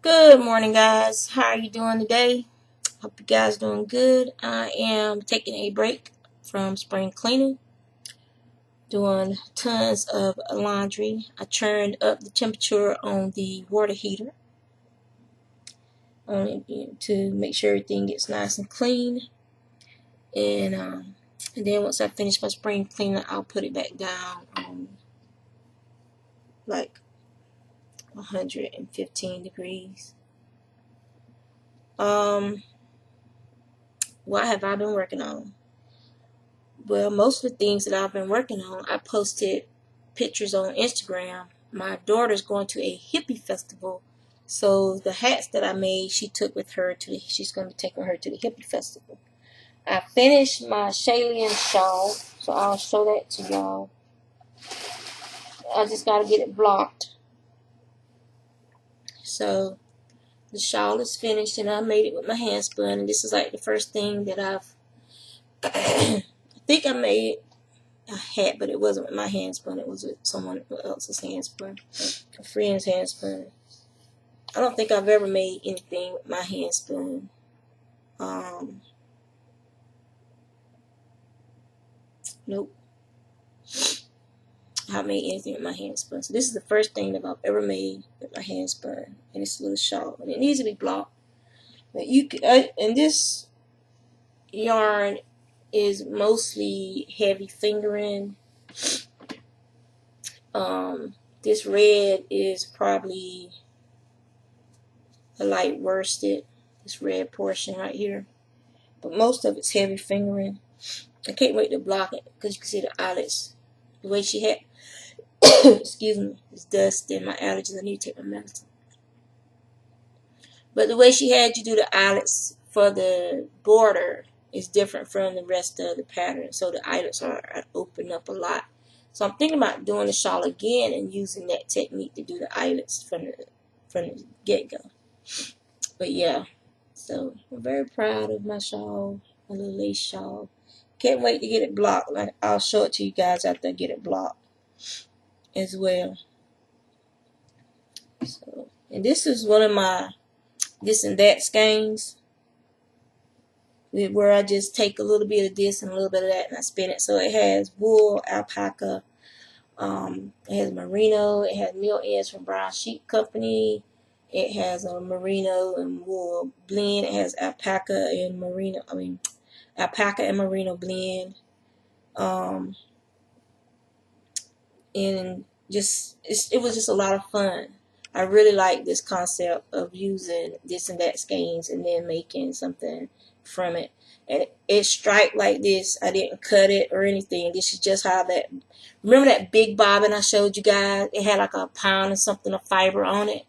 Good morning, guys. How are you doing today? Hope you guys doing good. I am taking a break from spring cleaning, doing tons of laundry. I turned up the temperature on the water heater to make sure everything gets nice and clean. And then once I finish my spring cleaning, I'll put it back down on like 115 degrees. What have I been working on? Well, most of the things that I've been working on, I posted pictures on Instagram. My daughter's going to a hippie festival, so the hats that I made, she's going to be taking her to the hippie festival. I finished my Shaelyn Shawl, so I'll show that to y'all. I just got to get it blocked. So the shawl is finished, and I made it with my hand spun, and this is like the first thing that I've I think I made a hat, but it wasn't with my hand spun. It was with someone else's hand spun, a friend's hand spun. I don't think I've ever made anything with my hand spun. Nope. I haven't made anything with my hand spun. So this is the first thing that I've ever made with my hand spun, and it's a little shawl, and it needs to be blocked. But and this yarn is mostly heavy fingering. This red is probably a light worsted, this red portion right here, but most of it's heavy fingering. I can't wait to block it because you can see the eyelets. The way she had, excuse me, it's dust and my allergies. I need to take my medicine. But the way she had you do the eyelets for the border is different from the rest of the pattern. So the eyelets are open up a lot. So I'm thinking about doing the shawl again and using that technique to do the eyelets from the get-go. But yeah, so I'm very proud of my shawl, my little lace shawl. Can't wait to get it blocked. Like, I'll show it to you guys after I get it blocked as well. So, and this is one of my this and that skeins, where I just take a little bit of this and a little bit of that and I spin it. So it has wool, alpaca, it has merino, it has mill ends from Brown Sheep Company, it has a merino and wool blend, it has alpaca and merino blend, and it was just a lot of fun. I really like this concept of using this and that skeins and then making something from it. And it striped like this. I didn't cut it or anything. This is just how that. Remember that big bobbin I showed you guys? It had like a pound and something of fiber on it.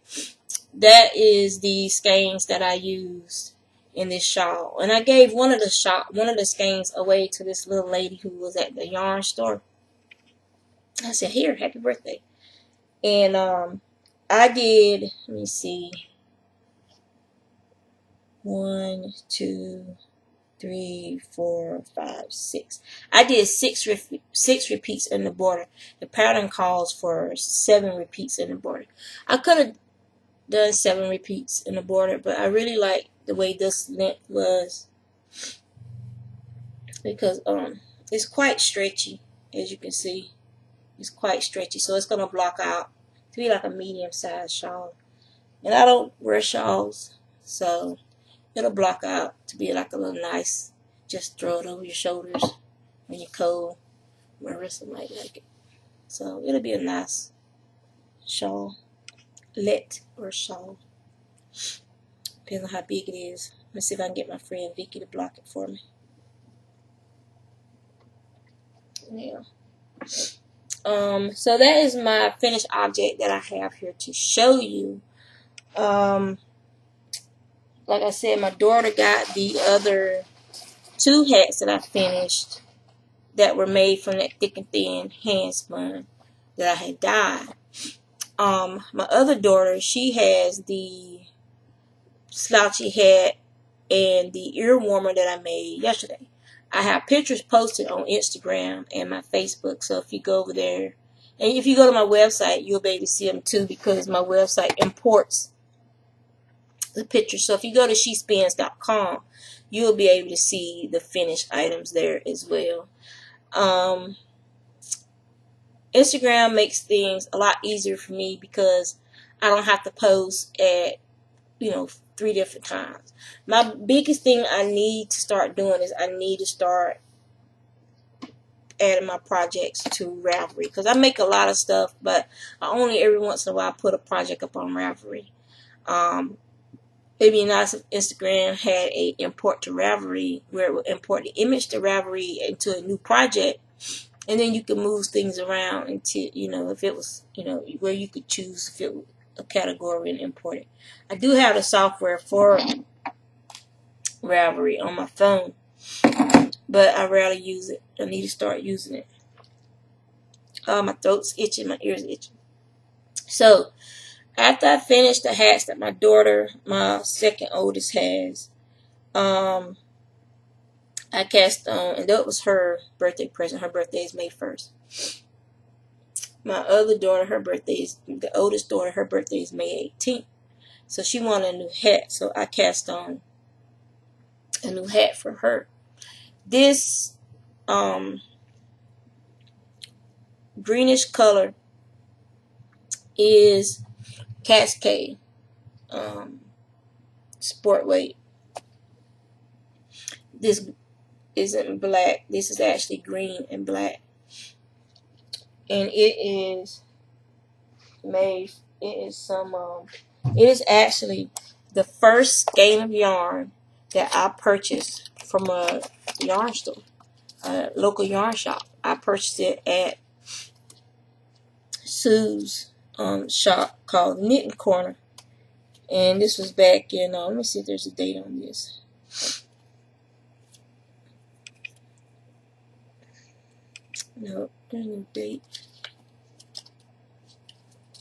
That is the skeins that I used in this shawl. And I gave one of the skeins away to this little lady who was at the yarn store. I said, "Here, happy birthday." And I did, let me see, 1, 2, 3, 4, 5, 6. I did six repeats in the border. The pattern calls for 7 repeats in the border. I could have done 7 repeats in the border, but I really like the way this length was because it's quite stretchy, as you can see. It's quite stretchy, so it's gonna block out to be like a medium-sized shawl. And I don't wear shawls, so it'll block out to be like a little nice, just throw it over your shoulders when you're cold. My wrist might like it. So it'll be a nice shawl. Or shawl. Depends on how big it is. Let me see if I can get my friend Vicky to block it for me. Yeah. So that is my finished object that I have here to show you. Like I said, my daughter got the other 2 hats that I finished that were made from that thick and thin hand spun that I had dyed. My other daughter, she has the slouchy hat and the ear warmer that I made yesterday. I have pictures posted on Instagram and my Facebook, so if you go over there, and if you go to my website, you'll be able to see them too, because my website imports the picture. So if you go to shespins.com, you'll be able to see the finished items there as well. Instagram makes things a lot easier for me because I don't have to post at 3 different times. My biggest thing I need to start doing is I need to start adding my projects to Ravelry, because I make a lot of stuff, but I only every once in a while put a project up on Ravelry. It'd be nice if Instagram had a import to Ravelry where it would import the image to Ravelry into a new project, and then you can move things around into, if it was, where you could choose if it was a category and import it. I do have the software for Ravelry on my phone, but I rarely use it. I need to start using it. My throat's itching, my ears itching. So after I finished the hats that my daughter, my second oldest, has, I cast on, and that was her birthday present. Her birthday is May 1st. My other daughter, the oldest daughter, her birthday is May 18th. So she wanted a new hat, so I cast on a new hat for her. This greenish color is Cascade sport weight. This isn't black. This is actually green and black, and it is made. It is actually the first skein of yarn that I purchased from a yarn store, a local yarn shop. I purchased it at Sue's shop called Knitting Corner, and this was back in, let me see if there's a date on this. No, there's no date.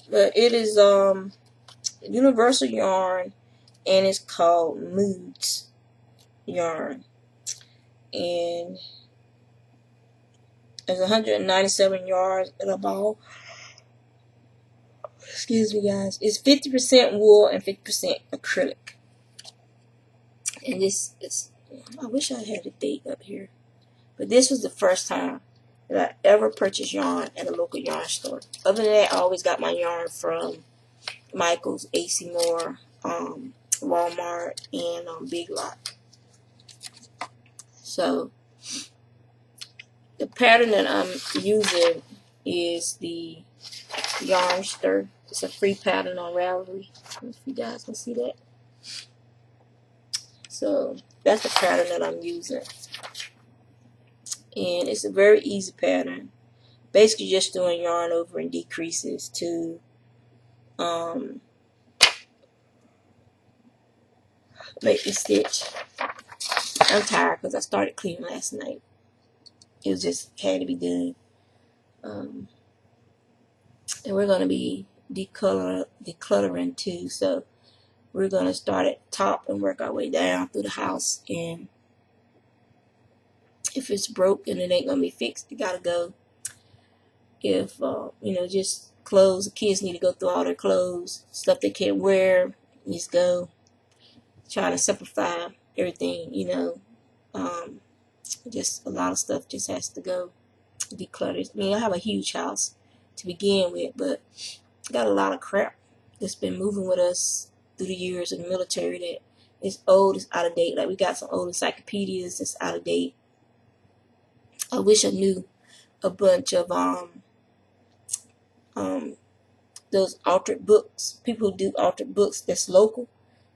But it is universal yarn, and it's called Moods yarn, and there's 197 yards in a ball. Excuse me, guys. It's 50% wool and 50% acrylic. And this is, I wish I had a date up here, but this was the first time that I ever purchased yarn at a local yarn store. Other than that, I always got my yarn from Michael's, AC Moore, Walmart, and Big Lots. So the pattern that I'm using is the Yarnster. It's a free pattern on Ravelry. If you guys can see that. So that's the pattern that I'm using. And it's a very easy pattern. Basically just doing yarn over in decreases to make the stitch. I'm tired because I started cleaning last night. It was just had to be done. And we're going to be decluttering too. So we're going to start at the top and work our way down through the house. And if it's broke and it ain't going to be fixed, it got to go. If, just clothes, the kids need to go through all their clothes. Stuff they can't wear needs to go. Trying to simplify everything, just a lot of stuff just has to go. Decluttered. I mean, I have a huge house to begin with, but got a lot of crap that's been moving with us through the years in the military that is old, it's out of date. Like, we got some old encyclopedias that's out of date. I wish I knew a bunch of those altered books. People who do altered books that's local,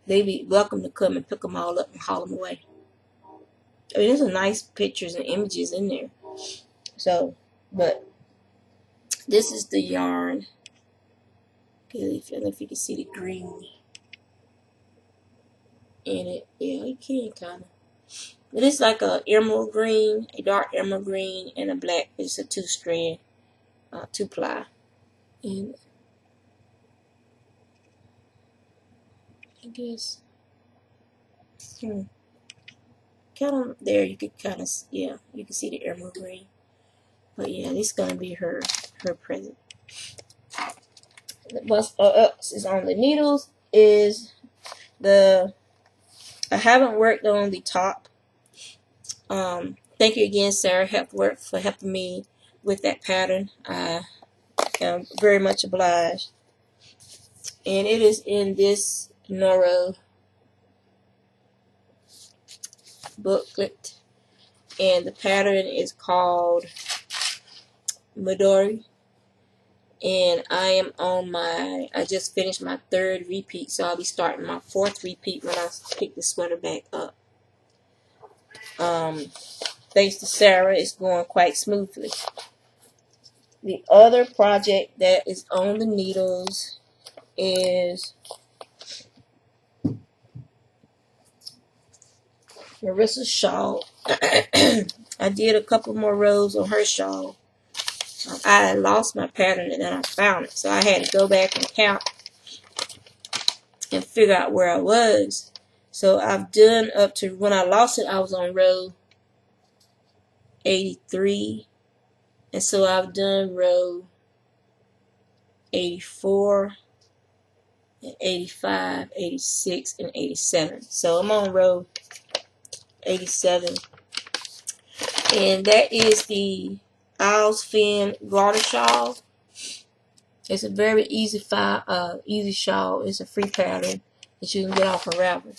they be welcome to come and pick them all up and haul them away. I mean, there's some nice pictures and images in there. So, but this is the yarn. I don't know if you can see the green in it. Yeah, you can kind of. But it's like a emerald green, a dark emerald green, and a black. It's a 2-strand, 2-ply. And I guess, kind of there you could kind of, yeah, you can see the emerald green. But yeah, this is gonna be her present. What's else is on the needles is I haven't worked on the top. Thank you again, Sarah, for helping me with that pattern. I am very much obliged. And it is in this Noro booklet. And the pattern is called Midori. And I am on I just finished my 3rd repeat, so I'll be starting my 4th repeat when I pick the sweater back up. Thanks to Sarah, it's going quite smoothly. The other project that is on the needles is Marissa's shawl. I did a couple more rows on her shawl. I lost my pattern and then I found it, so I had to go back and count and figure out where I was. So I've done up to, when I lost it, I was on row 83, and so I've done row 84 and 85, 86, and 87. So I'm on row 87, and that is the Owl's Fin garter shawl. It's a very easy shawl. It's a free pattern that you can get off of Ravelry.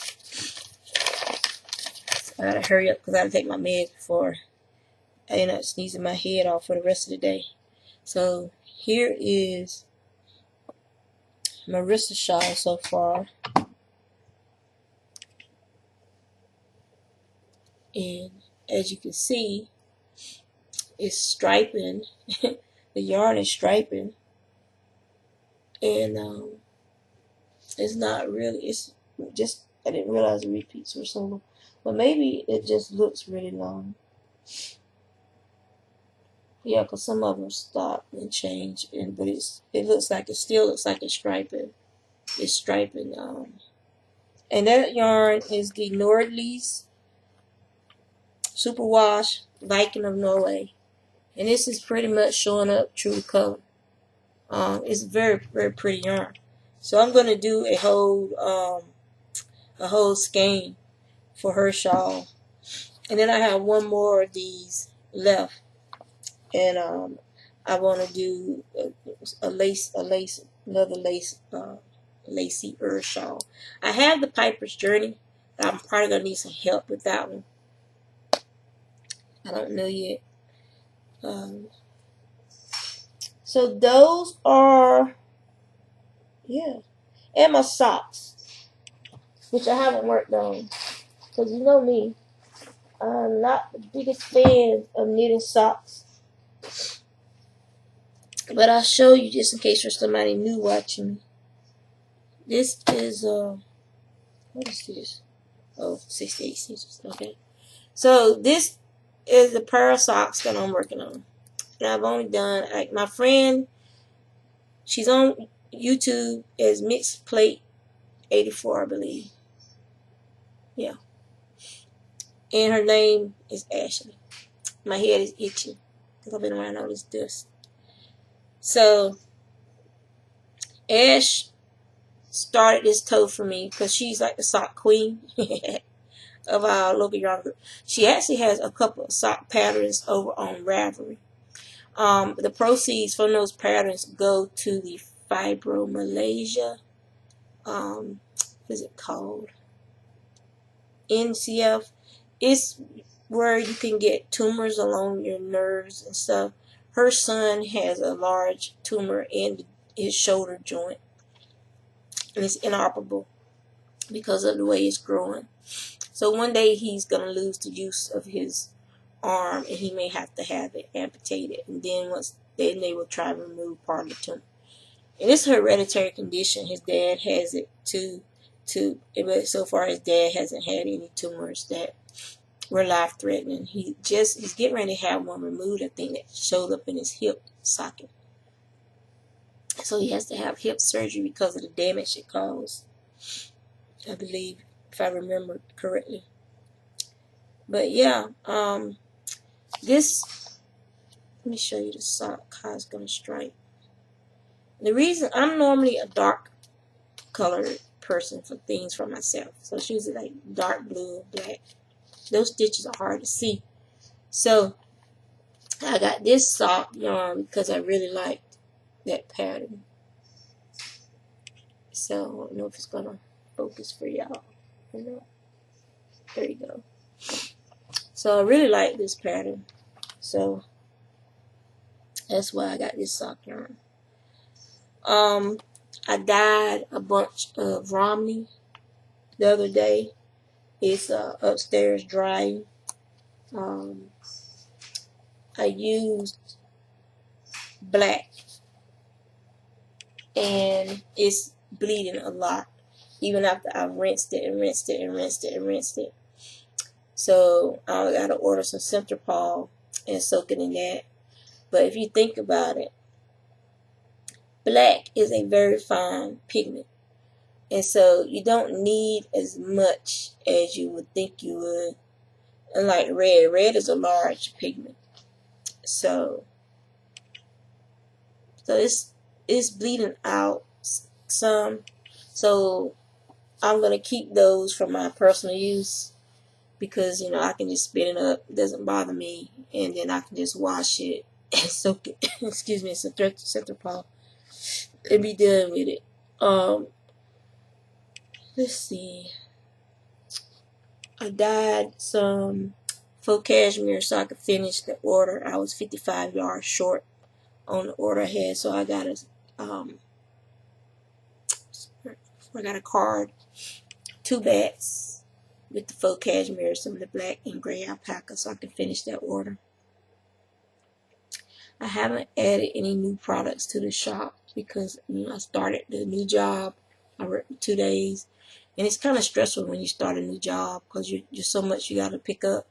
I gotta hurry up because I gotta take my meds before I end up sneezing my head off for the rest of the day. So here is Marissa's shawl so far. And as you can see, it's striping. The yarn is striping. And it's not really, it's just, I didn't realize the repeats were so long. But maybe it just looks really long. Yeah, because some of them stop and change, but it still looks like it's striping. It's striping. And that yarn is the Nordlys Superwash Viking of Norway, and this is pretty much showing up true to color. It's very, very pretty yarn. So I'm gonna do a whole skein for her shawl, and then I have one more of these left. And I want to do another lacy shawl. I have the Piper's Journey. I'm probably gonna need some help with that one. I don't know yet. So those are, yeah, and my socks, which I haven't worked on, because you know me, I'm not the biggest fan of knitting socks. But I'll show you just in case there's somebody new watching me. This is, what is this? Oh, 68 stitches. Okay. So this is the pair of socks that I'm working on. And I've only done, like, my friend, she's on YouTube as Mixed Plate 84, I believe. Yeah. And her name is Ashley. My head is itchy because I've been around all this dust. So Ash started this toe for me because she's like the sock queen of our local yarn group. She actually has a couple of sock patterns over on Ravelry. The proceeds from those patterns go to the Fibromyalgia, what is it called? NCF. It's where you can get tumors along your nerves and stuff. Her son has a large tumor in his shoulder joint, and it's inoperable because of the way it's growing. So one day he's going to lose the use of his arm, and he may have to have it amputated. And then they will try to remove part of the tumor. And it's a hereditary condition. His dad has it too. But so far his dad hasn't had any tumors that were life-threatening. He's getting ready to have one removed, I think, that showed up in his hip socket. So he has to have hip surgery because of the damage it caused, I believe, if I remember correctly. But yeah, this, let me show you the sock, how it's going to stripe. The reason, I'm normally a dark colored person for things for myself. So she uses like dark blue, black. Those stitches are hard to see. So I got this soft yarn because I really liked that pattern. So I don't know if it's gonna focus for y'all. There you go. So I really like this pattern. So that's why I got this sock yarn. I dyed a bunch of Romney the other day. It's upstairs drying. I used black and it's bleeding a lot, even after I've rinsed it and rinsed it and rinsed it and rinsed it. So I gotta order some Centerpol and soak it in that. But if you think about it, black is a very fine pigment, and so you don't need as much as you would think you would. Unlike red is a large pigment, so it's bleeding out some. So I'm gonna keep those for my personal use because I can just spin it up. It doesn't bother me, and then I can just wash it and soak it. Excuse me, Centerpol, and be done with it. Let's see. I dyed some faux cashmere so I could finish the order. I was 55 yards short on the order I had, so I got a card, 2 bats with the faux cashmere, some of the black and gray alpaca, so I can finish that order. I haven't added any new products to the shop because I started the new job. I worked 2 days, and it's kind of stressful when you start a new job because you're so much you got to pick up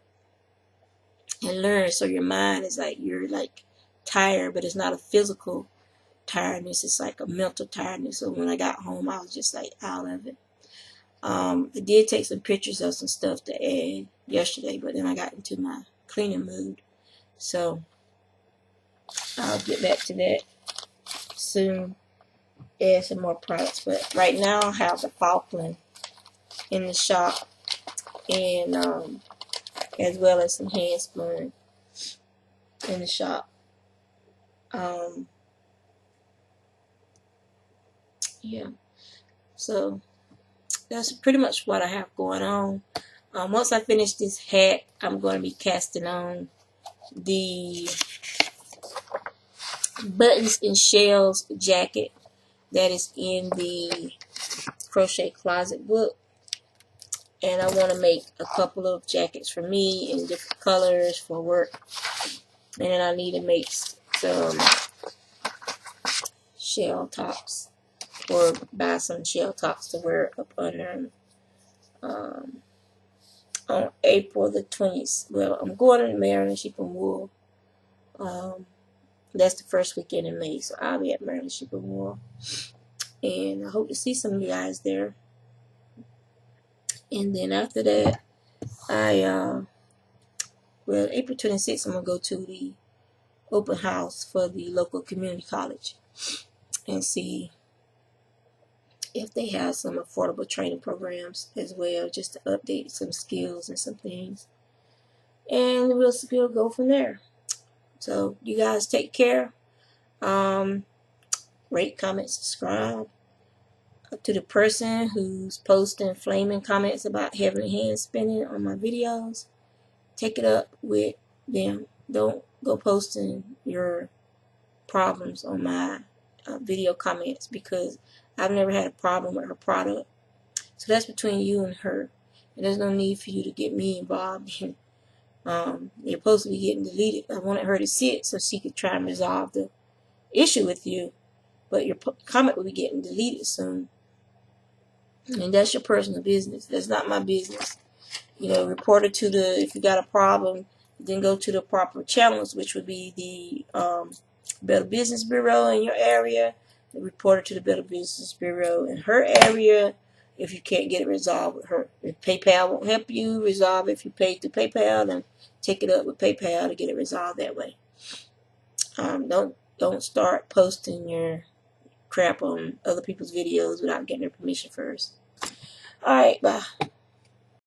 and learn. So your mind is like you're like tired, but it's not a physical tiredness. It's like a mental tiredness. So when I got home, I was just like out of it. I did take some pictures of some stuff to add yesterday, but then I got into my cleaning mood. So I'll get back to that soon. Add some more products. But right now I have the Falkland in the shop, and as well as some hand spun in the shop. Yeah. So that's pretty much what I have going on. Once I finish this hat, I'm going to be casting on the buttons and shells jacket that is in the crochet closet book, and I want to make a couple of jackets for me in different colors for work, and then I need to make some shell tops, or buy some shell tops to wear up under on April the 20th. Well, I'm going to Maryland shipping wool. That's the first weekend in May, so I'll be at Maryland shipping wool, and I hope to see some of you guys there. And then after that, well, April 26th, I'm gonna go to the open house for the local community college and see if they have some affordable training programs as well, just to update some skills and some things, and we'll go from there. So you guys take care. Rate, comment, subscribe. To the person who's posting flaming comments about heavy hand spinning on my videos, take it up with them. Don't go posting your problems on my video comments, because I've never had a problem with her product. So that's between you and her, and there's no need for you to get me involved in. You're supposed to be getting deleted. I wanted her to see it so she could try and resolve the issue with you, but your comment will be getting deleted soon, and that's your personal business. That's not my business. Report it to if you got a problem, then go to the proper channels, which would be the Better Business Bureau in your area. Report it to the Better Business Bureau in her area if you can't get it resolved with her. If PayPal won't help you resolve it, if you pay through PayPal, then take it up with PayPal to get it resolved that way. Don't start posting your crap on other people's videos without getting their permission first. Alright, bye.